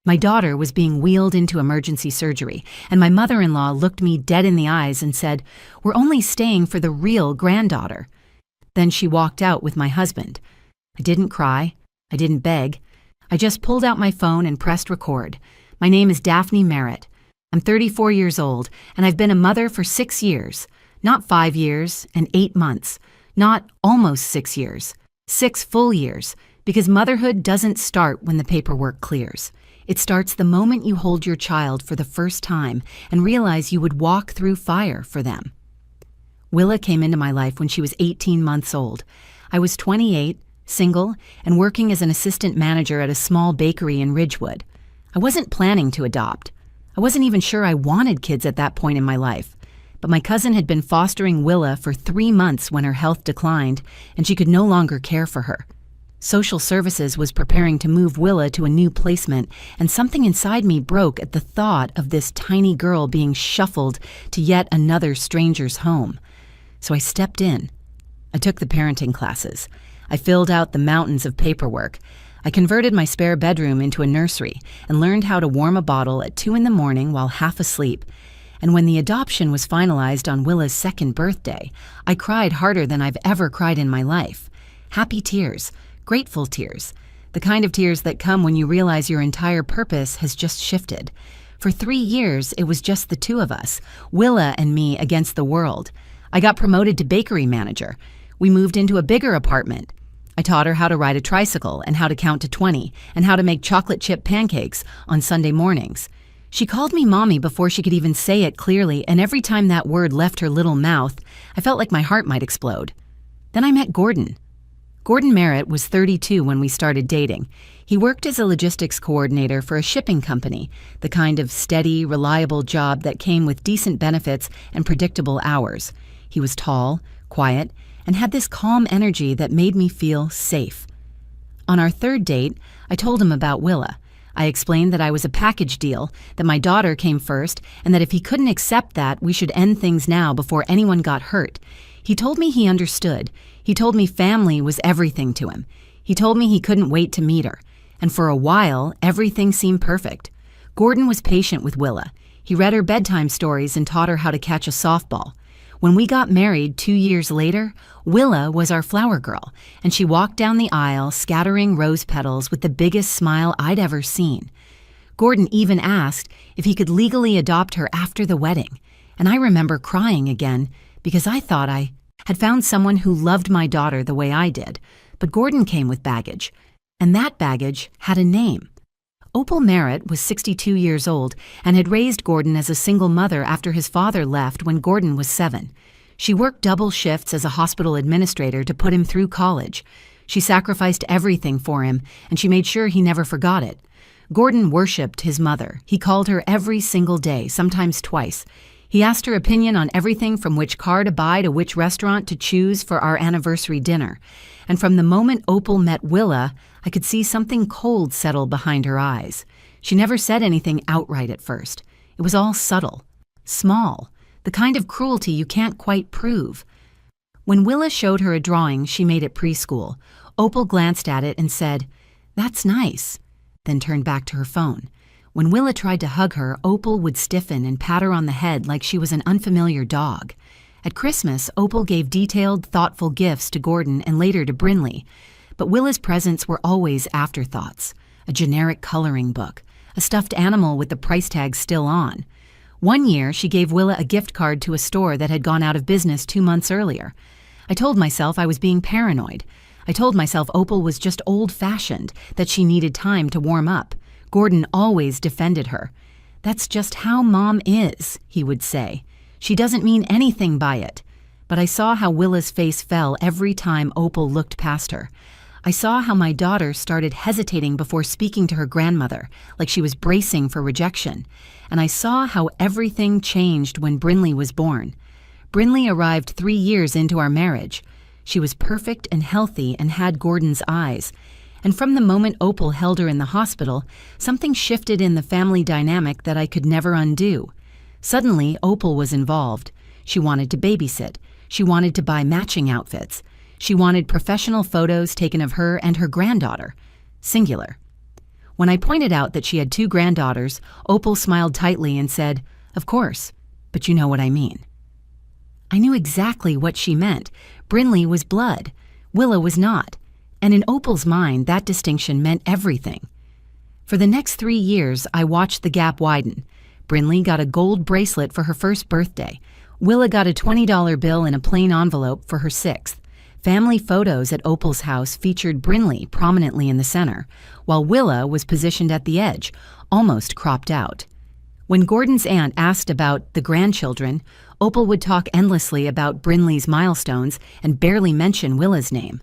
My daughter was being wheeled into emergency surgery, and my mother-in-law looked me dead in the eyes and said, "We're only staying for the real granddaughter." Then she walked out with my husband. I didn't cry. I didn't beg. I just pulled out my phone and pressed record. My name is Daphne Merritt. I'm 34 years old, and I've been a mother for 6 years. Not 5 years and 8 months. Not almost 6 years. 6 full years. Because motherhood doesn't start when the paperwork clears. It starts the moment you hold your child for the first time and realize you would walk through fire for them. Willa came into my life when she was 18 months old. I was 28, single, and working as an assistant manager at a small bakery in Ridgewood. I wasn't planning to adopt. I wasn't even sure I wanted kids at that point in my life. But my cousin had been fostering Willa for 3 months when her health declined, and she could no longer care for her. Social Services was preparing to move Willa to a new placement, and something inside me broke at the thought of this tiny girl being shuffled to yet another stranger's home. So I stepped in. I took the parenting classes. I filled out the mountains of paperwork. I converted my spare bedroom into a nursery and learned how to warm a bottle at 2 a.m. while half asleep. And when the adoption was finalized on Willa's 2nd birthday, I cried harder than I've ever cried in my life. Happy tears. Grateful tears, the kind of tears that come when you realize your entire purpose has just shifted. For 3 years, it was just the two of us, Willa and me against the world. I got promoted to bakery manager. We moved into a bigger apartment. I taught her how to ride a tricycle and how to count to 20 and how to make chocolate chip pancakes on Sunday mornings. She called me mommy before she could even say it clearly, and every time that word left her little mouth, I felt like my heart might explode. Then I met Gordon. Gordon Merritt was 32 when we started dating. He worked as a logistics coordinator for a shipping company, the kind of steady, reliable job that came with decent benefits and predictable hours. He was tall, quiet, and had this calm energy that made me feel safe. On our 3rd date, I told him about Willa. I explained that I was a package deal, that my daughter came first, and that if he couldn't accept that, we should end things now before anyone got hurt. He told me he understood. He told me family was everything to him. He told me he couldn't wait to meet her. And for a while, everything seemed perfect. Gordon was patient with Willa. He read her bedtime stories and taught her how to catch a softball. When we got married 2 years later, Willa was our flower girl, and she walked down the aisle scattering rose petals with the biggest smile I'd ever seen. Gordon even asked if he could legally adopt her after the wedding, and I remember crying again because I thought I had found someone who loved my daughter the way I did, but Gordon came with baggage, and that baggage had a name. Opal Merritt was 62 years old and had raised Gordon as a single mother after his father left when Gordon was 7. She worked double shifts as a hospital administrator to put him through college. She sacrificed everything for him, and she made sure he never forgot it. Gordon worshipped his mother. He called her every single day, sometimes twice. He asked her opinion on everything from which car to buy to which restaurant to choose for our anniversary dinner. And from the moment Opal met Willa, I could see something cold settle behind her eyes. She never said anything outright at first. It was all subtle, small, the kind of cruelty you can't quite prove. When Willa showed her a drawing she made at preschool, Opal glanced at it and said, "That's nice," then turned back to her phone. When Willa tried to hug her, Opal would stiffen and pat her on the head like she was an unfamiliar dog. At Christmas, Opal gave detailed, thoughtful gifts to Gordon and later to Brinley. But Willa's presents were always afterthoughts. A generic coloring book, a stuffed animal with the price tag still on. One year, she gave Willa a gift card to a store that had gone out of business 2 months earlier. I told myself I was being paranoid. I told myself Opal was just old-fashioned, that she needed time to warm up. Gordon always defended her. "That's just how Mom is," he would say. "She doesn't mean anything by it." But I saw how Willa's face fell every time Opal looked past her. I saw how my daughter started hesitating before speaking to her grandmother, like she was bracing for rejection. And I saw how everything changed when Brinley was born. Brinley arrived 3 years into our marriage. She was perfect and healthy and had Gordon's eyes. And from the moment Opal held her in the hospital, something shifted in the family dynamic that I could never undo. Suddenly, Opal was involved. She wanted to babysit. She wanted to buy matching outfits. She wanted professional photos taken of her and her granddaughter. Singular. When I pointed out that she had 2 granddaughters, Opal smiled tightly and said, "Of course, but you know what I mean." I knew exactly what she meant. Brinley was blood. Willa was not. And in Opal's mind, that distinction meant everything. For the next 3 years, I watched the gap widen. Brinley got a gold bracelet for her 1st birthday. Willa got a $20 bill in a plain envelope for her 6th. Family photos at Opal's house featured Brinley prominently in the center, while Willa was positioned at the edge, almost cropped out. When Gordon's aunt asked about the grandchildren, Opal would talk endlessly about Brinley's milestones and barely mention Willa's name.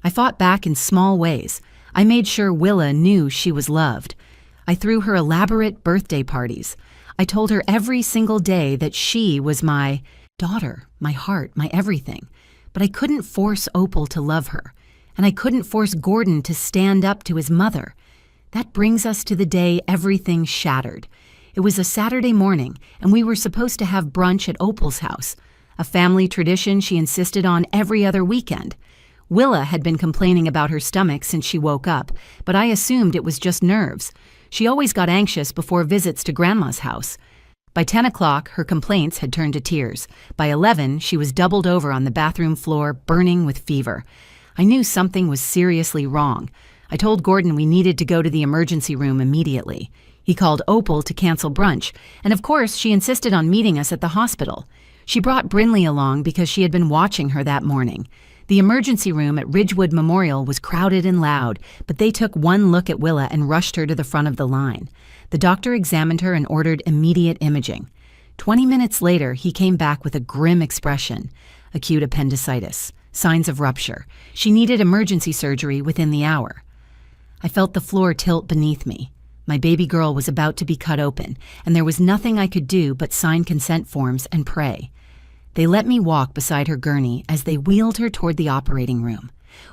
I fought back in small ways. I made sure Willa knew she was loved. I threw her elaborate birthday parties. I told her every single day that she was my daughter, my heart, my everything. But I couldn't force Opal to love her, and I couldn't force Gordon to stand up to his mother. That brings us to the day everything shattered. It was a Saturday morning, and we were supposed to have brunch at Opal's house, a family tradition she insisted on every other weekend. Willa had been complaining about her stomach since she woke up, but I assumed it was just nerves. She always got anxious before visits to Grandma's house. By 10 o'clock, her complaints had turned to tears. By 11, she was doubled over on the bathroom floor, burning with fever. I knew something was seriously wrong. I told Gordon we needed to go to the emergency room immediately. He called Opal to cancel brunch, and of course, she insisted on meeting us at the hospital. She brought Brinley along because she had been watching her that morning. The emergency room at Ridgewood Memorial was crowded and loud, but they took one look at Willa and rushed her to the front of the line. The doctor examined her and ordered immediate imaging. 20 minutes later, he came back with a grim expression. Acute appendicitis. Signs of rupture. She needed emergency surgery within the hour. I felt the floor tilt beneath me. My baby girl was about to be cut open, and there was nothing I could do but sign consent forms and pray. They let me walk beside her gurney as they wheeled her toward the operating room.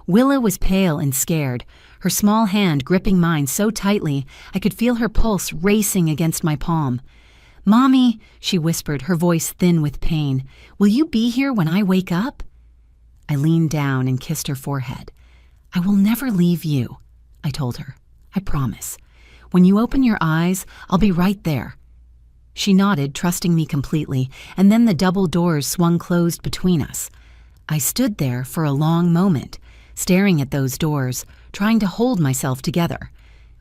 Willa was pale and scared, her small hand gripping mine so tightly I could feel her pulse racing against my palm. "Mommy," she whispered, her voice thin with pain, "will you be here when I wake up?" I leaned down and kissed her forehead. "I will never leave you," I told her. "I promise. When you open your eyes, I'll be right there." She nodded, trusting me completely, and then the double doors swung closed between us. I stood there for a long moment, staring at those doors, trying to hold myself together.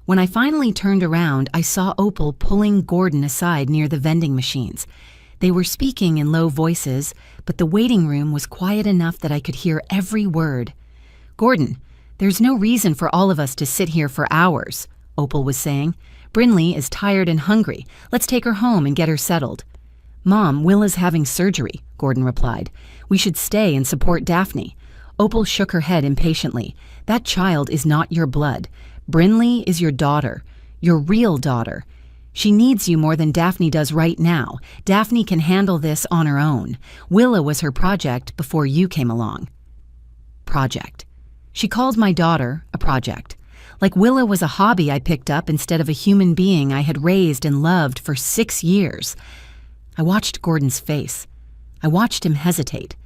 When I finally turned around, I saw Opal pulling Gordon aside near the vending machines. They were speaking in low voices, but the waiting room was quiet enough that I could hear every word. "Gordon, there's no reason for all of us to sit here for hours," Opal was saying. "Brinley is tired and hungry. Let's take her home and get her settled." "Mom, Willa's having surgery," Gordon replied. "We should stay and support Daphne." Opal shook her head impatiently. "That child is not your blood. Brinley is your daughter, your real daughter. She needs you more than Daphne does right now. Daphne can handle this on her own. Willa was her project before you came along." Project. She called my daughter a project. Like Willa was a hobby I picked up instead of a human being I had raised and loved for 6 years. I watched Gordon's face. I watched him hesitate.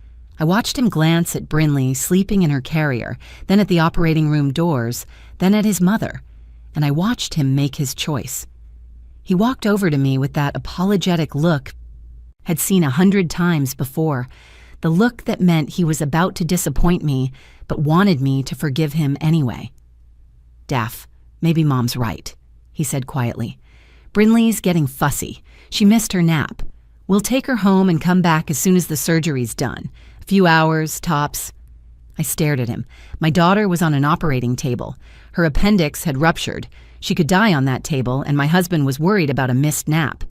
I watched him glance at Brinley sleeping in her carrier, then at the operating room doors, then at his mother, and I watched him make his choice. He walked over to me with that apologetic look I'd seen 100 times before, the look that meant he was about to disappoint me but wanted me to forgive him anyway. "Daff, maybe Mom's right," he said quietly. "Brinley's getting fussy. She missed her nap. We'll take her home and come back as soon as the surgery's done. A few hours, tops." I stared at him. My daughter was on an operating table. Her appendix had ruptured. She could die on that table, and my husband was worried about a missed nap.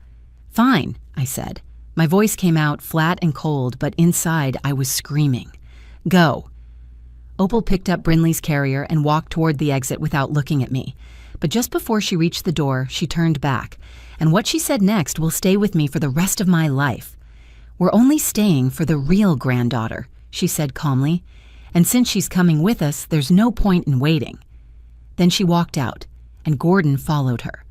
"Fine," I said. My voice came out flat and cold, but inside I was screaming. "Go." Opal picked up Brinley's carrier and walked toward the exit without looking at me. But just before she reached the door, she turned back. And what she said next will stay with me for the rest of my life. "We're only staying for the real granddaughter," she said calmly. "And since she's coming with us, there's no point in waiting." Then she walked out, and Gordon followed her.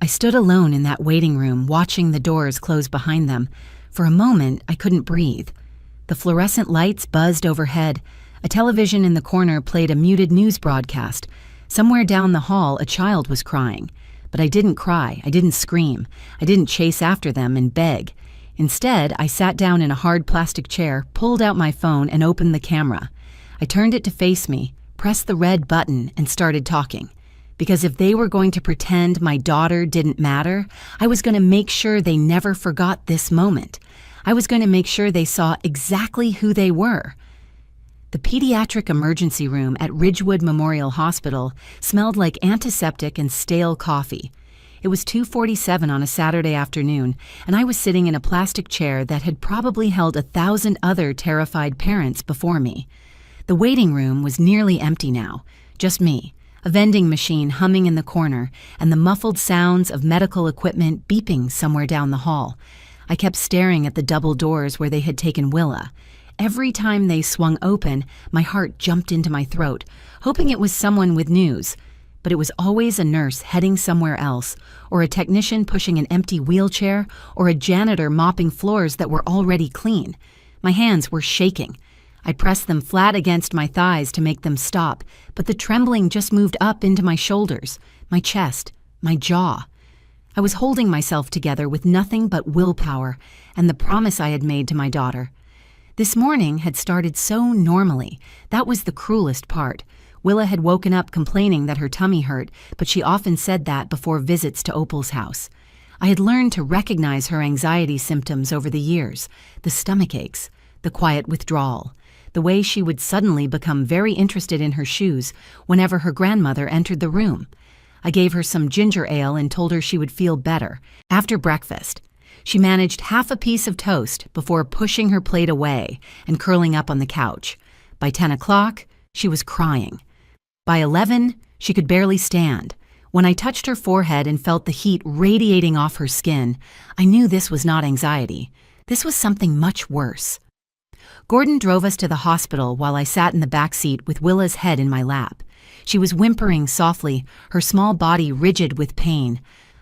I stood alone in that waiting room, watching the doors close behind them. For a moment, I couldn't breathe. The fluorescent lights buzzed overhead. A television in the corner played a muted news broadcast. Somewhere down the hall, a child was crying. But I didn't cry, I didn't scream, I didn't chase after them and beg. Instead, I sat down in a hard plastic chair, pulled out my phone, and opened the camera. I turned it to face me, pressed the red button, and started talking. Because if they were going to pretend my daughter didn't matter, I was going to make sure they never forgot this moment. I was going to make sure they saw exactly who they were. The pediatric emergency room at Ridgewood Memorial Hospital smelled like antiseptic and stale coffee. It was 2:47 on a Saturday afternoon, and I was sitting in a plastic chair that had probably held 1,000 other terrified parents before me. The waiting room was nearly empty now, just me, a vending machine humming in the corner, and the muffled sounds of medical equipment beeping somewhere down the hall. I kept staring at the double doors where they had taken Willa. Every time they swung open, my heart jumped into my throat, hoping it was someone with news. But it was always a nurse heading somewhere else, or a technician pushing an empty wheelchair, or a janitor mopping floors that were already clean. My hands were shaking. I pressed them flat against my thighs to make them stop, but the trembling just moved up into my shoulders, my chest, my jaw. I was holding myself together with nothing but willpower and the promise I had made to my daughter. This morning had started so normally. That was the cruelest part. Willa had woken up complaining that her tummy hurt, but she often said that before visits to Opal's house. I had learned to recognize her anxiety symptoms over the years, the stomach aches, the quiet withdrawal, the way she would suddenly become very interested in her shoes whenever her grandmother entered the room. I gave her some ginger ale and told her she would feel better. After breakfast, she managed half a piece of toast before pushing her plate away and curling up on the couch. By 10 o'clock, she was crying. By 11, she could barely stand. When I touched her forehead and felt the heat radiating off her skin, I knew this was not anxiety. This was something much worse. Gordon drove us to the hospital while I sat in the back seat with Willa's head in my lap. She was whimpering softly, her small body rigid with pain.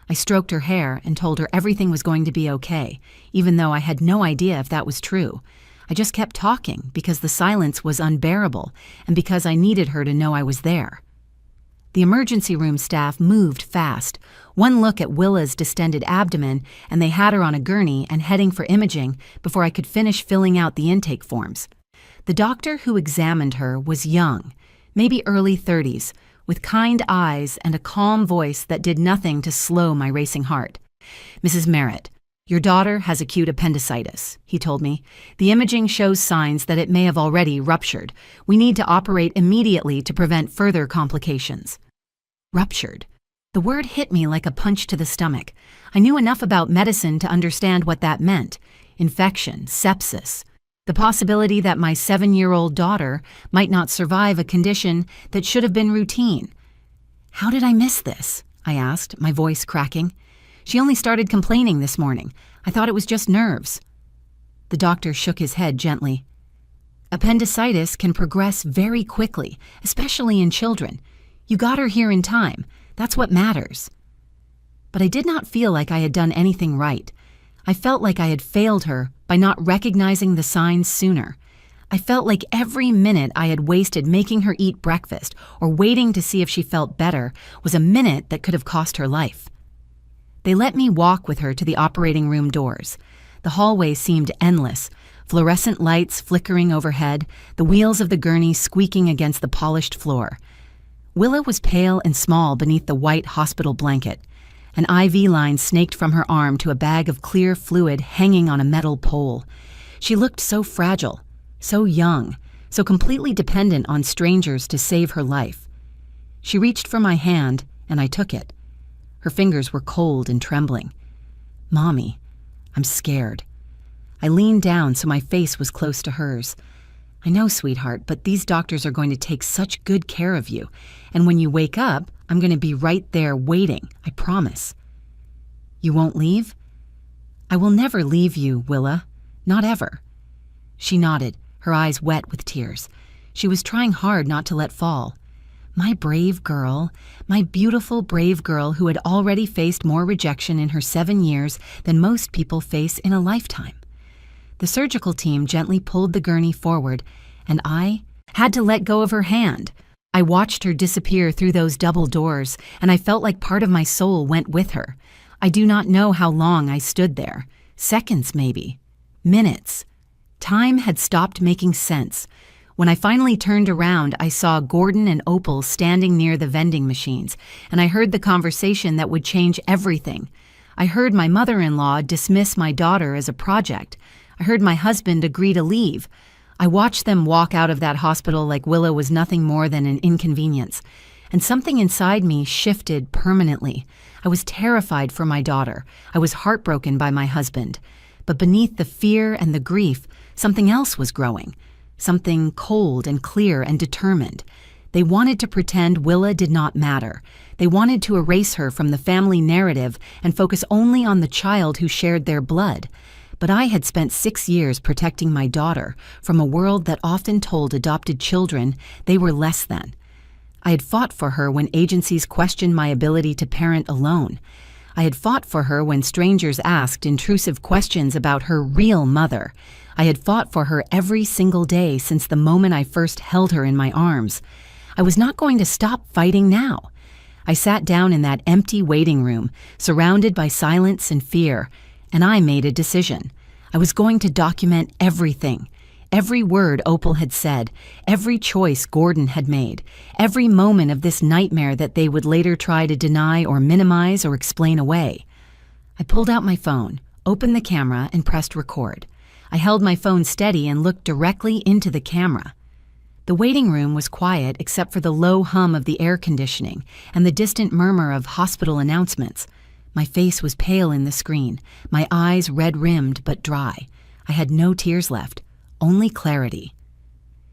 I stroked her hair and told her everything was going to be okay, even though I had no idea if that was true. I just kept talking because the silence was unbearable and because I needed her to know I was there. The emergency room staff moved fast. One look at Willa's distended abdomen, and they had her on a gurney and heading for imaging before I could finish filling out the intake forms. The doctor who examined her was young, maybe early 30s, with kind eyes and a calm voice that did nothing to slow my racing heart. "Mrs. Merritt, your daughter has acute appendicitis," he told me. "The imaging shows signs that it may have already ruptured. We need to operate immediately to prevent further complications." Ruptured. The word hit me like a punch to the stomach. I knew enough about medicine to understand what that meant. Infection, sepsis. The possibility that my 7-year-old daughter might not survive a condition that should have been routine. "How did I miss this?" I asked, my voice cracking. "She only started complaining this morning. I thought it was just nerves." The doctor shook his head gently. "Appendicitis can progress very quickly, especially in children. You got her here in time. That's what matters." But I did not feel like I had done anything right. I felt like I had failed her by not recognizing the signs sooner. I felt like every minute I had wasted making her eat breakfast or waiting to see if she felt better was a minute that could have cost her life. They let me walk with her to the operating room doors. The hallway seemed endless, fluorescent lights flickering overhead, the wheels of the gurney squeaking against the polished floor. Willa was pale and small beneath the white hospital blanket. An IV line snaked from her arm to a bag of clear fluid hanging on a metal pole. She looked so fragile, so young, so completely dependent on strangers to save her life. She reached for my hand, and I took it. Her fingers were cold and trembling. "Mommy, I'm scared." I leaned down so my face was close to hers. "I know, sweetheart, but these doctors are going to take such good care of you. And when you wake up, I'm going to be right there waiting, I promise." "You won't leave?" "I will never leave you, Willa. Not ever." She nodded, her eyes wet with tears. She was trying hard not to let fall. My brave girl, my beautiful, brave girl who had already faced more rejection in her 7 years than most people face in a lifetime. The surgical team gently pulled the gurney forward, and I had to let go of her hand. I watched her disappear through those double doors, and I felt like part of my soul went with her. I do not know how long I stood there. Seconds, maybe. Minutes. Time had stopped making sense. When I finally turned around, I saw Gordon and Opal standing near the vending machines, and I heard the conversation that would change everything. I heard my mother-in-law dismiss my daughter as a project. I heard my husband agree to leave. I watched them walk out of that hospital like Willa was nothing more than an inconvenience. And something inside me shifted permanently. I was terrified for my daughter. I was heartbroken by my husband. But beneath the fear and the grief, something else was growing. Something cold and clear and determined. They wanted to pretend Willa did not matter. They wanted to erase her from the family narrative and focus only on the child who shared their blood. But I had spent 6 years protecting my daughter from a world that often told adopted children they were less than. I had fought for her when agencies questioned my ability to parent alone. I had fought for her when strangers asked intrusive questions about her real mother. I had fought for her every single day since the moment I first held her in my arms. I was not going to stop fighting now. I sat down in that empty waiting room, surrounded by silence and fear, and I made a decision. I was going to document everything. Every word Opal had said, every choice Gordon had made, every moment of this nightmare that they would later try to deny or minimize or explain away. I pulled out my phone, opened the camera, and pressed record. I held my phone steady and looked directly into the camera. The waiting room was quiet except for the low hum of the air conditioning and the distant murmur of hospital announcements. My face was pale in the screen, my eyes red-rimmed but dry. I had no tears left, only clarity.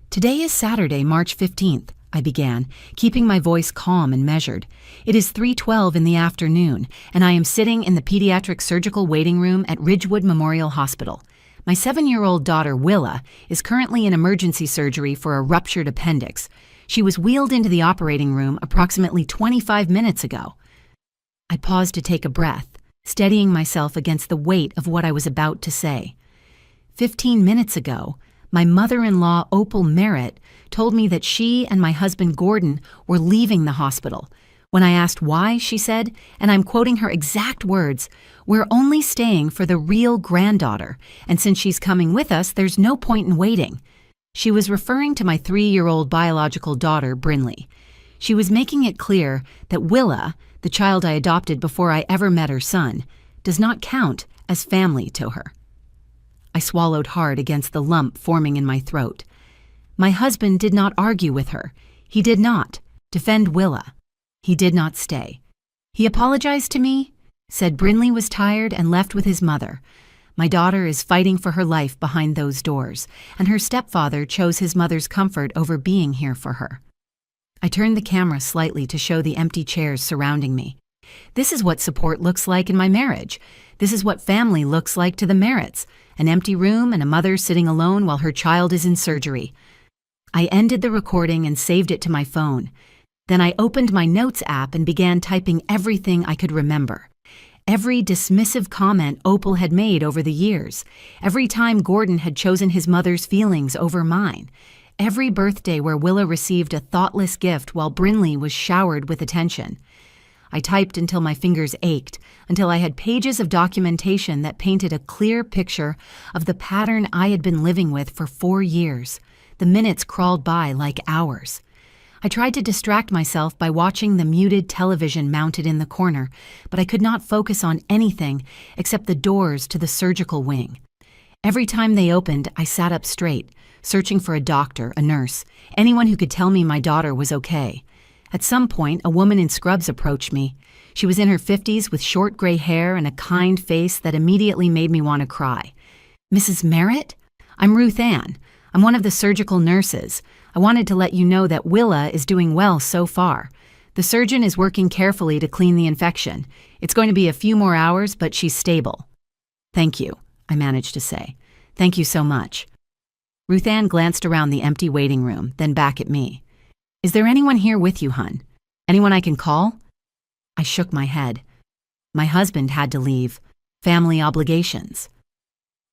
"Today is Saturday, March 15th, I began, keeping my voice calm and measured. It is 3:12 in the afternoon, and I am sitting in the pediatric surgical waiting room at Ridgewood Memorial Hospital. My 7-year-old daughter, Willa, is currently in emergency surgery for a ruptured appendix. She was wheeled into the operating room approximately 25 minutes ago." I paused to take a breath, steadying myself against the weight of what I was about to say. 15 minutes ago, my mother-in-law, Opal Merritt, told me that she and my husband, Gordon, were leaving the hospital. When I asked why, she said, and I'm quoting her exact words, "We're only staying for the real granddaughter, and since she's coming with us, there's no point in waiting." She was referring to my 3-year-old biological daughter, Brinley. She was making it clear that Willa, the child I adopted before I ever met her son, does not count as family to her. I swallowed hard against the lump forming in my throat. My husband did not argue with her. He did not defend Willa. He did not stay. He apologized to me, said Brinley was tired and left with his mother. My daughter is fighting for her life behind those doors, and her stepfather chose his mother's comfort over being here for her. I turned the camera slightly to show the empty chairs surrounding me. This is what support looks like in my marriage. This is what family looks like to the Merritts, an empty room and a mother sitting alone while her child is in surgery. I ended the recording and saved it to my phone. Then I opened my notes app and began typing everything I could remember. Every dismissive comment Opal had made over the years. Every time Gordon had chosen his mother's feelings over mine. Every birthday where Willa received a thoughtless gift while Brinley was showered with attention. I typed until my fingers ached, until I had pages of documentation that painted a clear picture of the pattern I had been living with for 4 years. The minutes crawled by like hours. I tried to distract myself by watching the muted television mounted in the corner, but I could not focus on anything except the doors to the surgical wing. Every time they opened, I sat up straight, searching for a doctor, a nurse, anyone who could tell me my daughter was okay. At some point, a woman in scrubs approached me. She was in her 50s with short gray hair and a kind face that immediately made me want to cry. "Mrs. Merritt? I'm Ruth Ann. I'm one of the surgical nurses. I wanted to let you know that Willa is doing well so far. The surgeon is working carefully to clean the infection. It's going to be a few more hours, but she's stable." "Thank you," I managed to say. "Thank you so much." Ruth Ann glanced around the empty waiting room, then back at me. "Is there anyone here with you, hun? Anyone I can call?" I shook my head. My husband had to leave. Family obligations.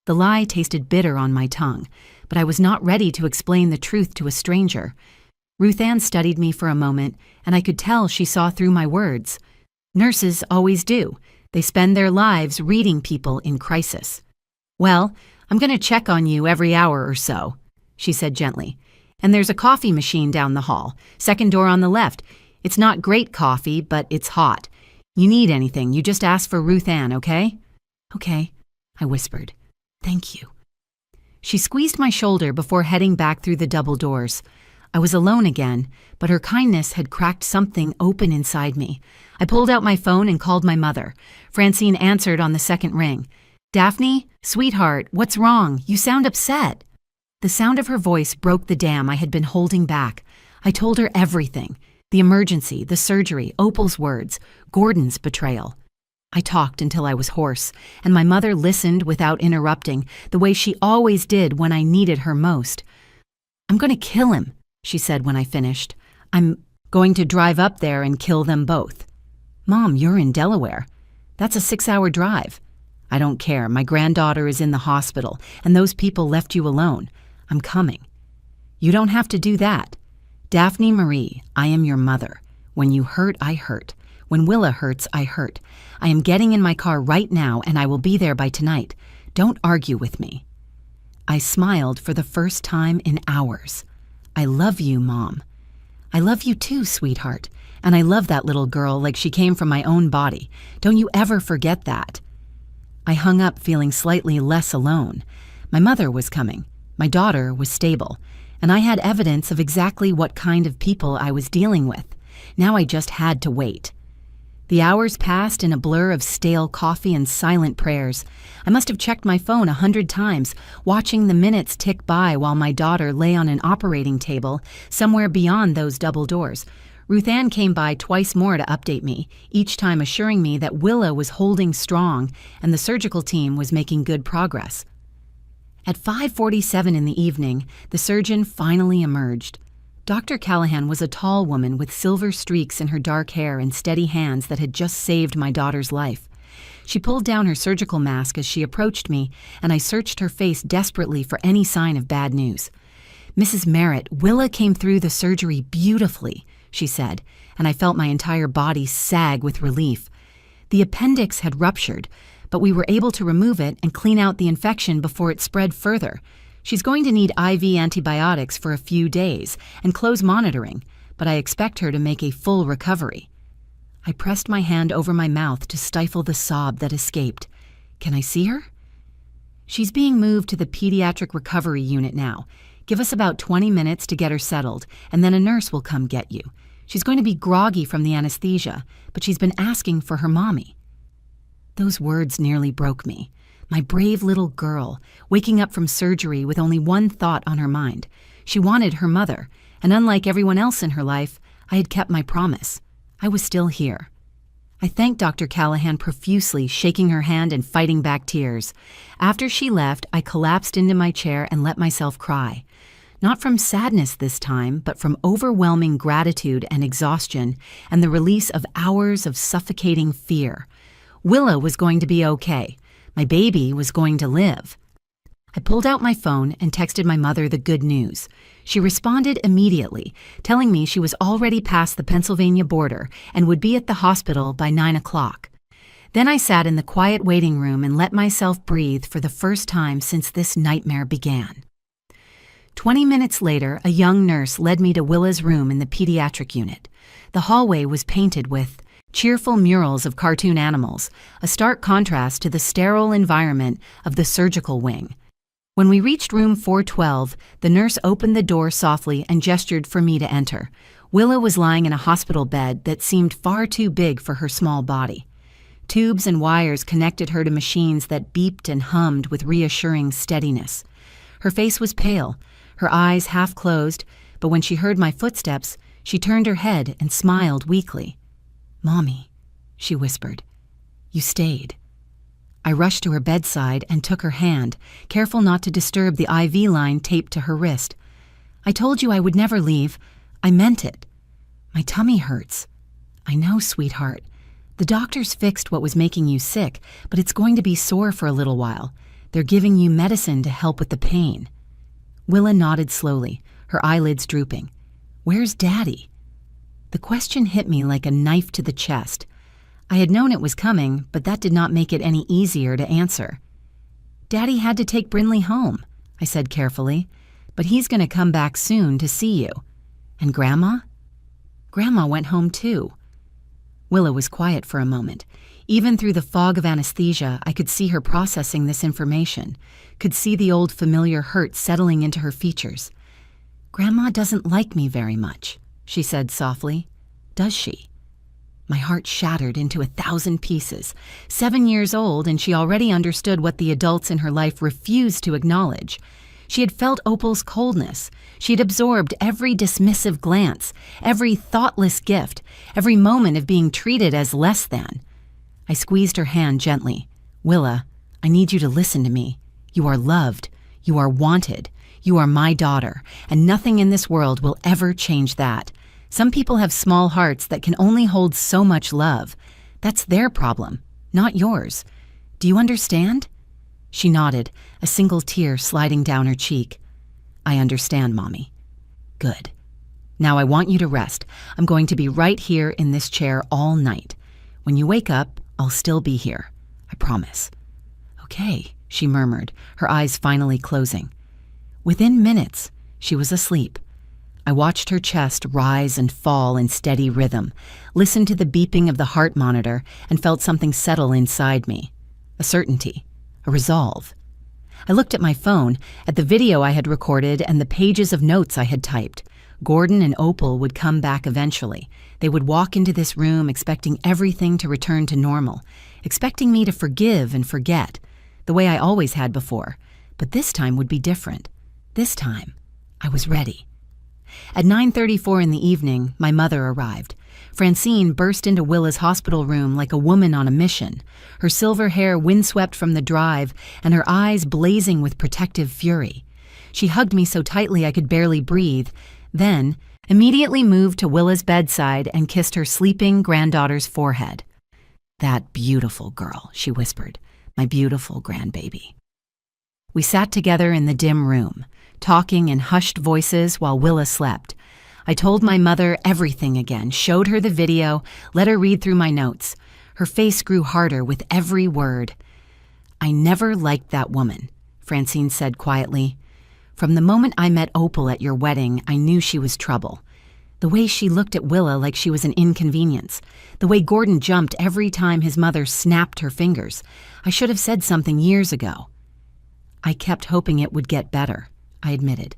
The lie tasted bitter on my tongue, but I was not ready to explain the truth to a stranger. Ruth Ann studied me for a moment, and I could tell she saw through my words. Nurses always do. They spend their lives reading people in crisis. Well, I'm going to check on you every hour or so, she said gently. And there's a coffee machine down the hall, second door on the left. It's not great coffee, but it's hot. You need anything, you just ask for Ruth Ann, okay? Okay, I whispered. Thank you. She squeezed my shoulder before heading back through the double doors. I was alone again, but her kindness had cracked something open inside me. I pulled out my phone and called my mother. Francine answered on the second ring. Daphne, sweetheart, what's wrong? You sound upset. The sound of her voice broke the dam I had been holding back. I told her everything. The emergency, the surgery, Opal's words, Gordon's betrayal. I talked until I was hoarse, and my mother listened without interrupting, the way she always did when I needed her most. I'm going to kill him, she said when I finished. I'm going to drive up there and kill them both. Mom, you're in Delaware. That's a 6-hour drive. I don't care. My granddaughter is in the hospital, and those people left you alone. I'm coming. You don't have to do that. Daphne Marie, I am your mother. When you hurt, I hurt. When Willa hurts, I hurt. I am getting in my car right now, and I will be there by tonight. Don't argue with me. I smiled for the first time in hours. I love you, Mom. I love you too, sweetheart. And I love that little girl like she came from my own body. Don't you ever forget that. I hung up feeling slightly less alone. My mother was coming. My daughter was stable. And I had evidence of exactly what kind of people I was dealing with. Now I just had to wait. The hours passed in a blur of stale coffee and silent prayers. I must have checked my phone 100 times, watching the minutes tick by while my daughter lay on an operating table somewhere beyond those double doors. Ruth Ann came by twice more to update me, each time assuring me that Willa was holding strong and the surgical team was making good progress. At 5:47 in the evening, the surgeon finally emerged. Dr. Callahan was a tall woman with silver streaks in her dark hair and steady hands that had just saved my daughter's life. She pulled down her surgical mask as she approached me, and I searched her face desperately for any sign of bad news. Mrs. Merritt, Willa came through the surgery beautifully, she said, and I felt my entire body sag with relief. The appendix had ruptured, but we were able to remove it and clean out the infection before it spread further. She's going to need IV antibiotics for a few days and close monitoring, but I expect her to make a full recovery. I pressed my hand over my mouth to stifle the sob that escaped. Can I see her? She's being moved to the pediatric recovery unit now. Give us about 20 minutes to get her settled, and then a nurse will come get you. She's going to be groggy from the anesthesia, but she's been asking for her mommy. Those words nearly broke me. My brave little girl, waking up from surgery with only one thought on her mind. She wanted her mother, and unlike everyone else in her life, I had kept my promise. I was still here. I thanked Dr. Callahan profusely, shaking her hand and fighting back tears. After she left, I collapsed into my chair and let myself cry. Not from sadness this time, but from overwhelming gratitude and exhaustion and the release of hours of suffocating fear. Willa was going to be okay. My baby was going to live. I pulled out my phone and texted my mother the good news. She responded immediately, telling me she was already past the Pennsylvania border and would be at the hospital by 9 o'clock. Then I sat in the quiet waiting room and let myself breathe for the first time since this nightmare began. 20 minutes later, a young nurse led me to Willa's room in the pediatric unit. The hallway was painted with cheerful murals of cartoon animals, a stark contrast to the sterile environment of the surgical wing. When we reached room 412, the nurse opened the door softly and gestured for me to enter. Willa was lying in a hospital bed that seemed far too big for her small body. Tubes and wires connected her to machines that beeped and hummed with reassuring steadiness. Her face was pale, her eyes half closed, but when she heard my footsteps, she turned her head and smiled weakly. "Mommy," she whispered, "you stayed." I rushed to her bedside and took her hand, careful not to disturb the IV line taped to her wrist. "I told you I would never leave. I meant it. My tummy hurts." "I know, sweetheart. The doctors fixed what was making you sick, but it's going to be sore for a little while. They're giving you medicine to help with the pain." Willa nodded slowly, her eyelids drooping. Where's Daddy? The question hit me like a knife to the chest. I had known it was coming, but that did not make it any easier to answer. Daddy had to take Brinley home, I said carefully, but he's going to come back soon to see you. And Grandma? Grandma went home too. Willa was quiet for a moment. Even through the fog of anesthesia, I could see her processing this information, could see the old familiar hurt settling into her features. Grandma doesn't like me very much, she said softly. Does she? My heart shattered into 1,000 pieces. 7 years old, and she already understood what the adults in her life refused to acknowledge. She had felt Opal's coldness. She had absorbed every dismissive glance, every thoughtless gift, every moment of being treated as less than. I squeezed her hand gently. Willa, I need you to listen to me. You are loved. You are wanted. You are my daughter, and nothing in this world will ever change that. Some people have small hearts that can only hold so much love. That's their problem, not yours. Do you understand? She nodded, a single tear sliding down her cheek. I understand, Mommy. Good. Now I want you to rest. I'm going to be right here in this chair all night. When you wake up, I'll still be here. I promise. Okay, she murmured, her eyes finally closing. Within minutes, she was asleep. I watched her chest rise and fall in steady rhythm, listened to the beeping of the heart monitor, and felt something settle inside me. A certainty. A resolve. I looked at my phone, at the video I had recorded and the pages of notes I had typed. Gordon and Opal would come back eventually. They would walk into this room expecting everything to return to normal, expecting me to forgive and forget, the way I always had before. But this time would be different. This time, I was ready. At 9:34 in the evening, my mother arrived. Francine burst into Willa's hospital room like a woman on a mission, her silver hair windswept from the drive and her eyes blazing with protective fury. She hugged me so tightly I could barely breathe, then immediately moved to Willa's bedside and kissed her sleeping granddaughter's forehead. That beautiful girl, she whispered, my beautiful grandbaby. We sat together in the dim room, talking in hushed voices while Willa slept. I told my mother everything again, showed her the video, let her read through my notes. Her face grew harder with every word. I never liked that woman, Francine said quietly. From the moment I met Opal at your wedding, I knew she was trouble. The way she looked at Willa like she was an inconvenience. The way Gordon jumped every time his mother snapped her fingers. I should have said something years ago. I kept hoping it would get better, I admitted.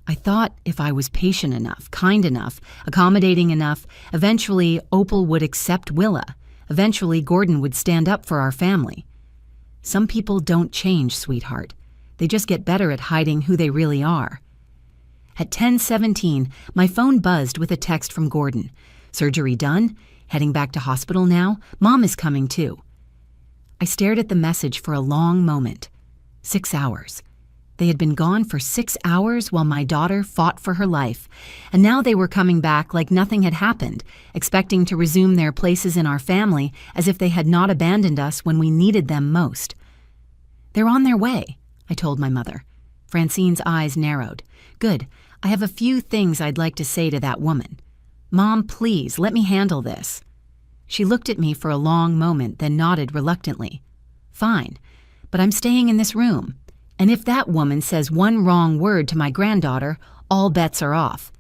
I thought if I was patient enough, kind enough, accommodating enough, eventually Opal would accept Willa. Eventually Gordon would stand up for our family. Some people don't change, sweetheart. They just get better at hiding who they really are. At 10:17, my phone buzzed with a text from Gordon. Surgery done? Heading back to hospital now? Mom is coming too. I stared at the message for a long moment. 6 hours. They had been gone for 6 hours while my daughter fought for her life, and now they were coming back like nothing had happened, expecting to resume their places in our family as if they had not abandoned us when we needed them most. They're on their way, I told my mother. Francine's eyes narrowed. Good. I have a few things I'd like to say to that woman. Mom, please, let me handle this. She looked at me for a long moment, then nodded reluctantly. Fine, but I'm staying in this room. And if that woman says one wrong word to my granddaughter, all bets are off.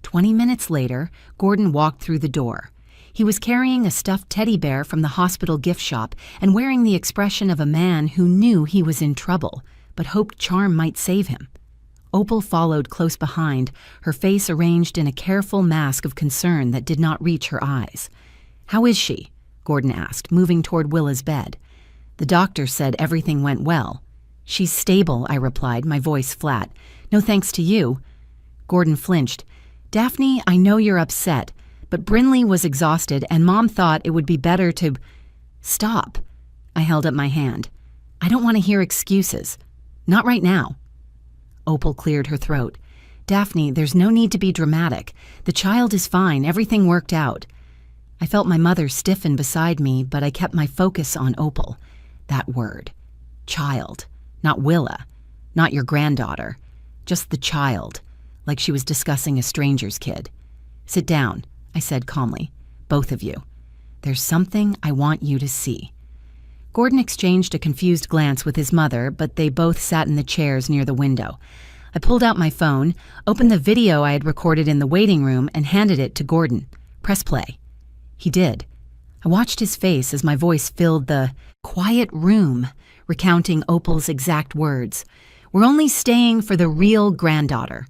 20 minutes later, Gordon walked through the door. He was carrying a stuffed teddy bear from the hospital gift shop and wearing the expression of a man who knew he was in trouble, but hoped charm might save him. Opal followed close behind, her face arranged in a careful mask of concern that did not reach her eyes. How is she? Gordon asked, moving toward Willa's bed. The doctor said everything went well. She's stable, I replied, my voice flat. No thanks to you. Gordon flinched. Daphne, I know you're upset, but Brinley was exhausted and Mom thought it would be better to... Stop. I held up my hand. I don't want to hear excuses. Not right now. Opal cleared her throat. Daphne, there's no need to be dramatic. The child is fine. Everything worked out. I felt my mother stiffen beside me, but I kept my focus on Opal. That word. Child. Not Willa. Not your granddaughter. Just the child. like she was discussing a stranger's kid. "Sit down," I said calmly. "Both of you. There's something I want you to see." Gordon exchanged a confused glance with his mother, but they both sat in the chairs near the window. I pulled out my phone, opened the video I had recorded in the waiting room, and handed it to Gordon. "Press play." He did. I watched his face as my voice filled the quiet room, recounting Opal's exact words. "We're only staying for the real granddaughter."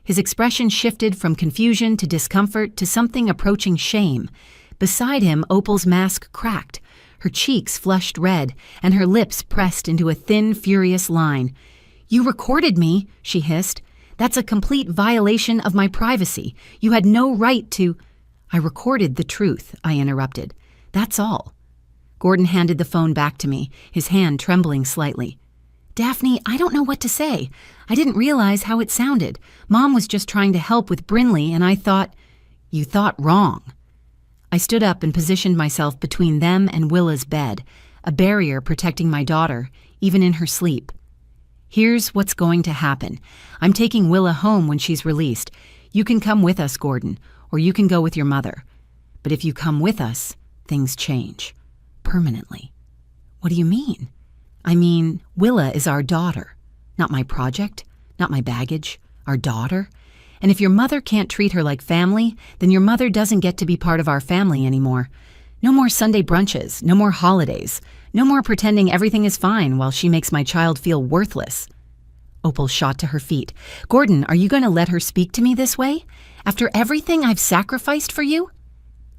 His expression shifted from confusion to discomfort to something approaching shame. Beside him, Opal's mask cracked. Her cheeks flushed red, and her lips pressed into a thin, furious line. "You recorded me," she hissed. "That's a complete violation of my privacy. You had no right to—" "I recorded the truth," I interrupted. "That's all." Gordon handed the phone back to me, his hand trembling slightly. "Daphne, I don't know what to say. I didn't realize how it sounded. Mom was just trying to help with Brinley, and I thought—" "You thought wrong." I stood up and positioned myself between them and Willa's bed, a barrier protecting my daughter, even in her sleep. "Here's what's going to happen. I'm taking Willa home when she's released. You can come with us, Gordon, or you can go with your mother. But if you come with us, things change. Permanently." "What do you mean?" "I mean, Willa is our daughter. Not my project, not my baggage, our daughter. And if your mother can't treat her like family, then your mother doesn't get to be part of our family anymore. No more Sunday brunches, no more holidays, no more pretending everything is fine while she makes my child feel worthless." Opal shot to her feet. "Gordon, are you going to let her speak to me this way? After everything I've sacrificed for you?"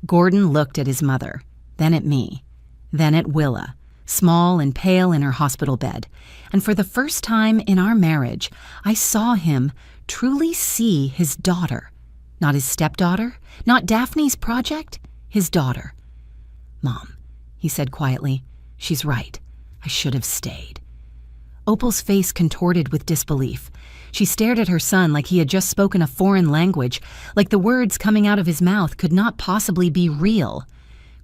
Gordon looked at his mother, then at me, then at Willa, small and pale in her hospital bed. And for the first time in our marriage, I saw him truly see his daughter. Not his stepdaughter, not Daphne's project, his daughter. "Mom," he said quietly, "she's right. I should have stayed." Opal's face contorted with disbelief. She stared at her son like he had just spoken a foreign language, like the words coming out of his mouth could not possibly be real.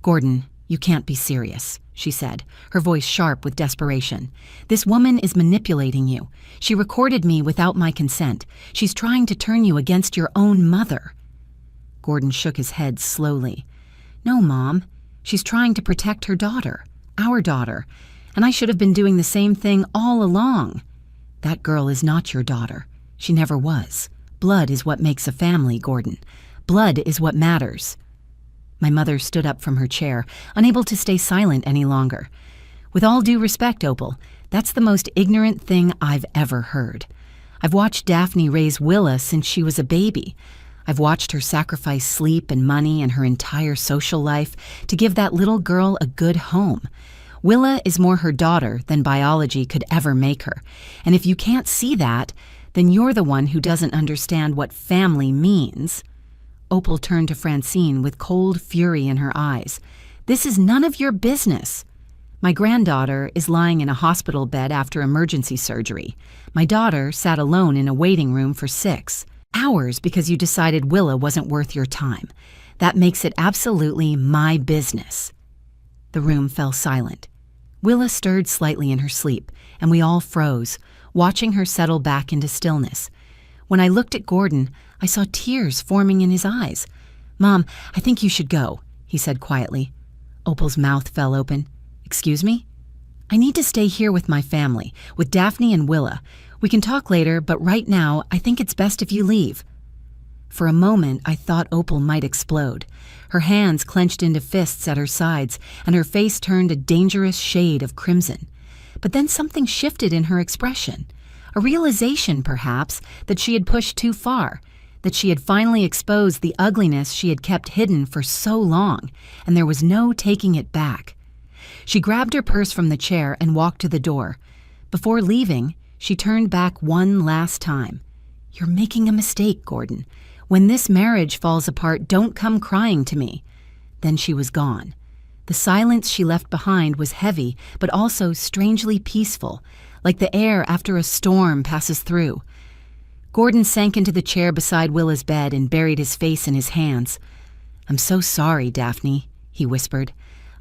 "Gordon, you can't be serious," she said, her voice sharp with desperation. "This woman is manipulating you. She recorded me without my consent. She's trying to turn you against your own mother." Gordon shook his head slowly. "No, Mom. She's trying to protect her daughter, our daughter, and I should have been doing the same thing all along. That girl is not your daughter. She never was. Blood is what makes a family, Gordon. Blood is what matters." My mother stood up from her chair, unable to stay silent any longer. "With all due respect, Opal, that's the most ignorant thing I've ever heard. I've watched Daphne raise Willa since she was a baby. I've watched her sacrifice sleep and money and her entire social life to give that little girl a good home. Willa is more her daughter than biology could ever make her. And if you can't see that, then you're the one who doesn't understand what family means." Opal turned to Francine with cold fury in her eyes. "This is none of your business. My granddaughter is lying in a hospital bed after emergency surgery. My daughter sat alone in a waiting room for 6 hours because you decided Willa wasn't worth your time. That makes it absolutely my business." The room fell silent. Willa stirred slightly in her sleep, and we all froze, watching her settle back into stillness. When I looked at Gordon, I saw tears forming in his eyes. "Mom, I think you should go," he said quietly. Opal's mouth fell open. "Excuse me?" "I need to stay here with my family, with Daphne and Willa. We can talk later, but right now, I think it's best if you leave." For a moment, I thought Opal might explode. Her hands clenched into fists at her sides, and her face turned a dangerous shade of crimson. But then something shifted in her expression. A realization, perhaps, that she had pushed too far, that she had finally exposed the ugliness she had kept hidden for so long, and there was no taking it back. She grabbed her purse from the chair and walked to the door. Before leaving, she turned back one last time. "You're making a mistake, Gordon. When this marriage falls apart, don't come crying to me." Then she was gone. The silence she left behind was heavy, but also strangely peaceful, like the air after a storm passes through. Gordon sank into the chair beside Willa's bed and buried his face in his hands. "I'm so sorry, Daphne," he whispered.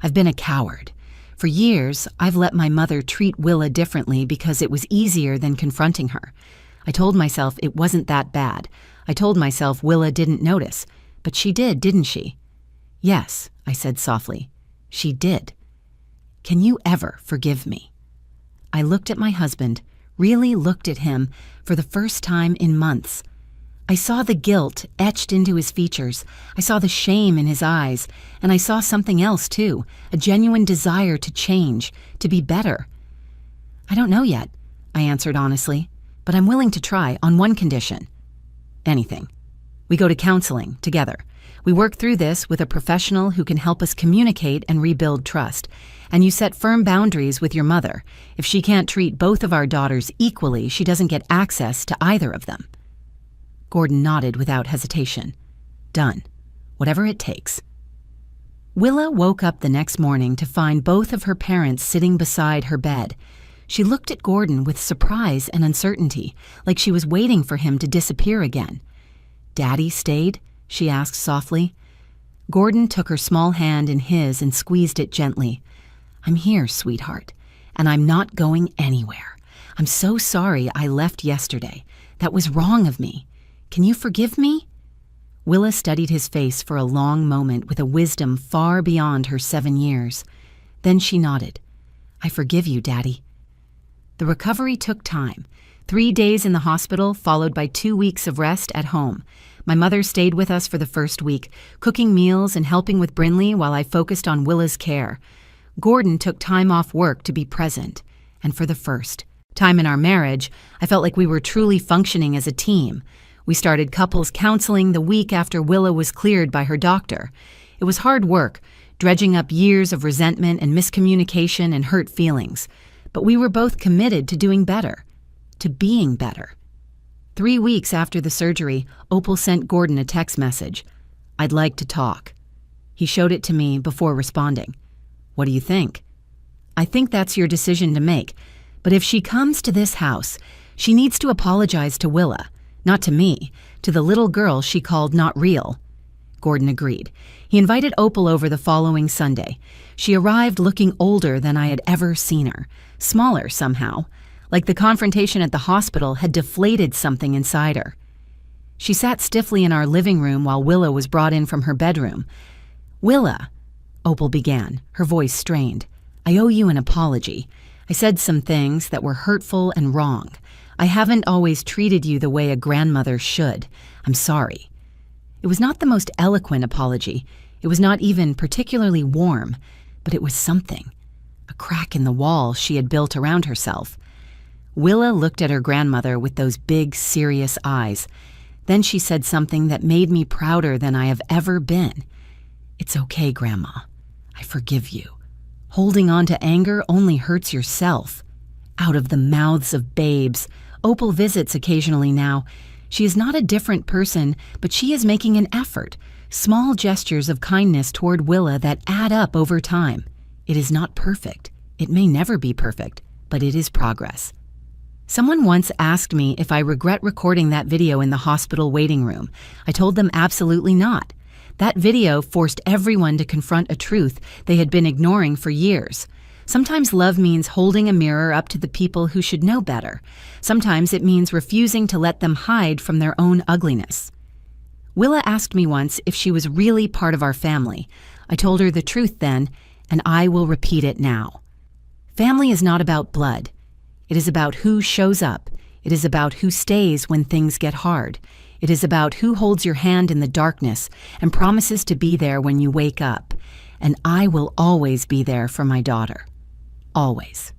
"I've been a coward. For years, I've let my mother treat Willa differently because it was easier than confronting her. I told myself it wasn't that bad. I told myself Willa didn't notice. But she did, didn't she? Yes, I said softly. She did. Can you ever forgive me? I looked at my husband, really looked at him for the first time in months. I saw the guilt etched into his features. I saw the shame in his eyes. And I saw something else, too, a genuine desire to change, to be better. I don't know yet, I answered honestly, but I'm willing to try on one condition. Anything. We go to counseling together. We work through this with a professional who can help us communicate and rebuild trust. And you set firm boundaries with your mother. If she can't treat both of our daughters equally, she doesn't get access to either of them. Gordon nodded without hesitation. Done. Whatever it takes. Willa woke up the next morning to find both of her parents sitting beside her bed. She looked at Gordon with surprise and uncertainty, like she was waiting for him to disappear again. Daddy stayed? She asked softly. Gordon took her small hand in his and squeezed it gently. I'm here, sweetheart, and I'm not going anywhere. I'm so sorry I left yesterday. That was wrong of me. Can you forgive me? Willa studied his face for a long moment with a wisdom far beyond her 7 years. Then she nodded. I forgive you, Daddy. The recovery took time. 3 days in the hospital, followed by 2 weeks of rest at home. My mother stayed with us for the first week, cooking meals and helping with Brinley while I focused on Willa's care. Gordon took time off work to be present. And for the first time in our marriage, I felt like we were truly functioning as a team. We started couples counseling the week after Willa was cleared by her doctor. It was hard work, dredging up years of resentment and miscommunication and hurt feelings. But we were both committed to doing better, to being better. 3 weeks after the surgery, Opal sent Gordon a text message. I'd like to talk. He showed it to me before responding. What do you think? I think that's your decision to make. But if she comes to this house, she needs to apologize to Willa. Not to me, to the little girl she called not real. Gordon agreed. He invited Opal over the following Sunday. She arrived looking older than I had ever seen her, smaller somehow, like the confrontation at the hospital had deflated something inside her. She sat stiffly in our living room while Willa was brought in from her bedroom. Willa, Opal began, her voice strained. I owe you an apology. I said some things that were hurtful and wrong. I haven't always treated you the way a grandmother should. I'm sorry. It was not the most eloquent apology. It was not even particularly warm, but it was something. A crack in the wall she had built around herself. Willa looked at her grandmother with those big, serious eyes. Then she said something that made me prouder than I have ever been. It's okay, Grandma. I forgive you. Holding on to anger only hurts yourself. Out of the mouths of babes. Opal visits occasionally now. She is not a different person, but she is making an effort. Small gestures of kindness toward Willa that add up over time. It is not perfect. It may never be perfect, but it is progress. Someone once asked me if I regret recording that video in the hospital waiting room. I told them absolutely not. That video forced everyone to confront a truth they had been ignoring for years. Sometimes love means holding a mirror up to the people who should know better. Sometimes it means refusing to let them hide from their own ugliness. Willa asked me once if she was really part of our family. I told her the truth then, and I will repeat it now. Family is not about blood. It is about who shows up. It is about who stays when things get hard. It is about who holds your hand in the darkness and promises to be there when you wake up. And I will always be there for my daughter. Always.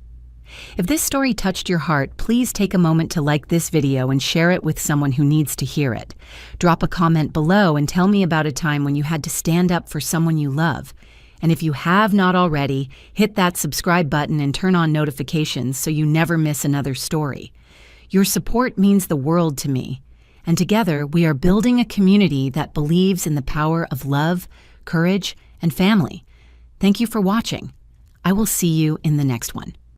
If this story touched your heart, please take a moment to like this video and share it with someone who needs to hear it. Drop a comment below and tell me about a time when you had to stand up for someone you love. And if you have not already, hit that subscribe button and turn on notifications so you never miss another story. Your support means the world to me. And together, we are building a community that believes in the power of love, courage, and family. Thank you for watching. I will see you in the next one.